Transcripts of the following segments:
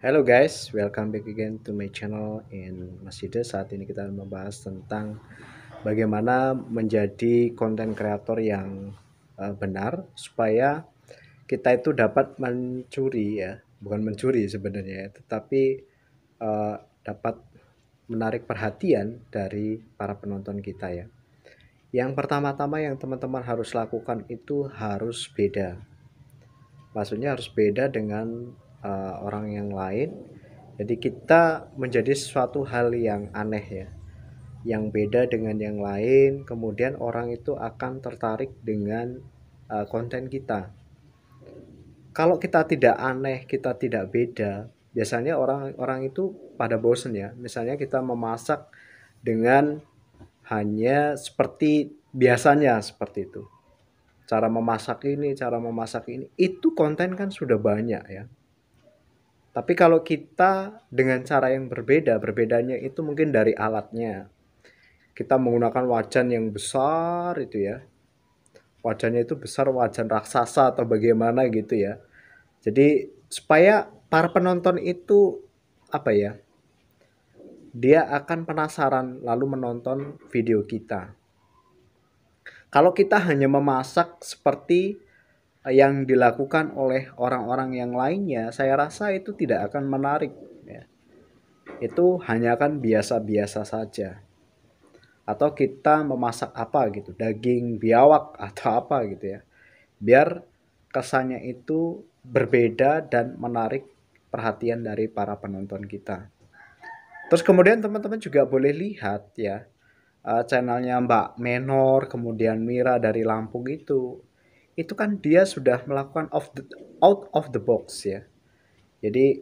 Hello guys, welcome back again to my channel in Masjid. Saat ini kita membahas tentang bagaimana menjadi konten kreator yang benar supaya kita itu dapat mencuri ya, bukan mencuri sebenarnya, tetapi uh, dapat menarik perhatian dari para penonton kita ya. Yang pertama-tama yang teman-teman harus lakukan itu harus beda. Maksudnya harus beda dengan orang yang lain. Jadi kita menjadi suatu hal yang aneh ya, yang beda dengan yang lain, kemudian orang itu akan tertarik dengan konten kita. Kalau kita tidak aneh, kita tidak beda, biasanya orang-orang itu pada bosen ya. Misalnya kita memasak dengan hanya seperti biasanya seperti itu. Cara memasak ini, itu konten kan sudah banyak ya. Tapi kalau kita dengan cara yang berbeda, berbedanya itu mungkin dari alatnya. Kita menggunakan wajan yang besar itu ya. Wajannya itu besar, wajan raksasa atau bagaimana gitu ya. Jadi supaya para penonton itu apa ya? Dia akan penasaran lalu menonton video kita. Kalau kita hanya memasak seperti yang dilakukan oleh orang-orang yang lainnya, saya rasa itu tidak akan menarik ya. Itu hanya akan biasa-biasa saja. Atau kita memasak apa gitu, daging biawak atau apa gitu ya. Biar kesannya itu berbeda dan menarik perhatian dari para penonton kita. Terus kemudian teman-teman juga boleh lihat ya, channelnya Mbak Menor, kemudian Mira dari Lampung itu kan dia sudah melakukan out of the box ya. Jadi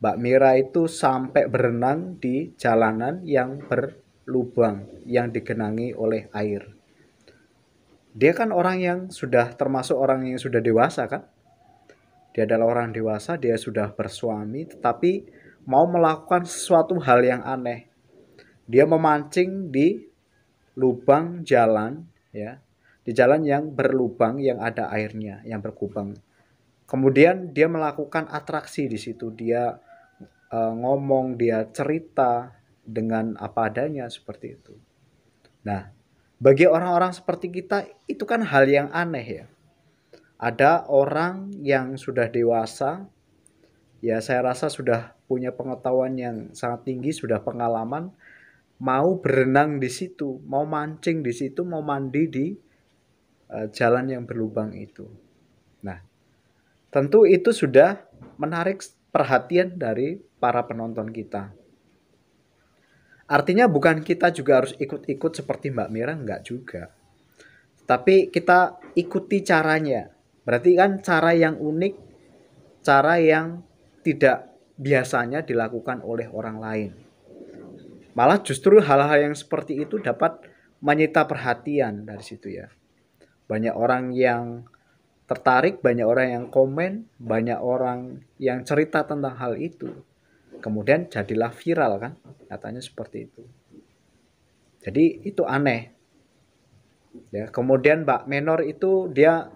Mbak Mira itu sampai berenang di jalanan yang berlubang, yang digenangi oleh air. Dia kan orang yang sudah termasuk orang yang sudah dewasa kan. Dia adalah orang dewasa, dia sudah bersuami, tetapi mau melakukan sesuatu hal yang aneh. Dia memancing di lubang jalan ya, di jalan yang berlubang yang ada airnya, yang berkubang. Kemudian dia melakukan atraksi di situ, dia ngomong, dia cerita dengan apa adanya seperti itu. Nah, bagi orang-orang seperti kita itu kan hal yang aneh ya. Ada orang yang sudah dewasa, ya saya rasa sudah punya pengetahuan yang sangat tinggi, sudah pengalaman, mau berenang di situ, mau mancing di situ, mau mandi di jalan yang berlubang itu. Nah, tentu itu sudah menarik perhatian dari para penonton kita. Artinya bukan kita juga harus ikut-ikut seperti Mbak Mira, enggak juga. Tapi kita ikuti caranya. Berarti kan cara yang unik, cara yang tidak biasanya dilakukan oleh orang lain. Malah justru hal-hal yang seperti itu dapat menyita perhatian dari situ ya. Banyak orang yang tertarik, banyak orang yang komen, banyak orang yang cerita tentang hal itu. Kemudian jadilah viral kan, katanya seperti itu. Jadi itu aneh. Ya, kemudian Mbak Menor itu dia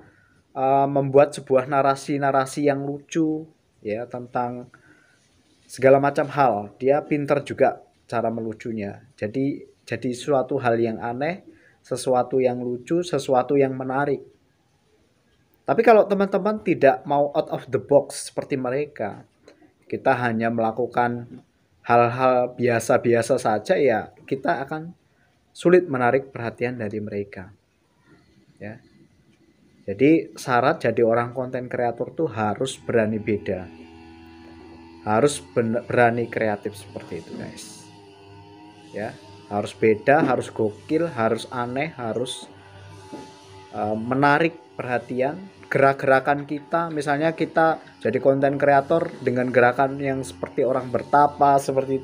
membuat sebuah narasi-narasi yang lucu ya tentang segala macam hal. Dia pintar juga cara melucunya. Jadi suatu hal yang aneh, sesuatu yang lucu, sesuatu yang menarik. Tapi kalau teman-teman tidak mau out of the box seperti mereka, kita hanya melakukan hal-hal biasa-biasa saja ya, kita akan sulit menarik perhatian dari mereka. Ya. Jadi syarat jadi orang konten kreator tuh harus berani beda. Harus berani kreatif seperti itu, guys. Ya, harus beda, harus gokil, harus aneh, harus menarik perhatian. Gerak-gerakan kita, misalnya kita jadi konten kreator dengan gerakan yang seperti orang bertapa seperti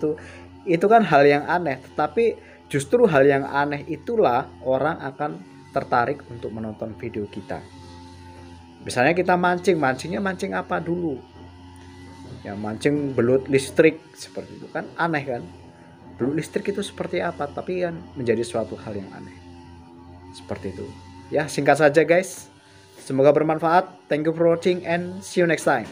itu kan hal yang aneh. Tetapi justru hal yang aneh itulah orang akan tertarik untuk menonton video kita. Misalnya kita mancingnya mancing apa dulu? Ya mancing belut listrik seperti itu kan aneh kan? Belut listrik itu seperti apa? Tapi kan menjadi suatu hal yang aneh. Seperti itu. Ya singkat saja guys. Semoga bermanfaat. Thank you for watching and see you next time.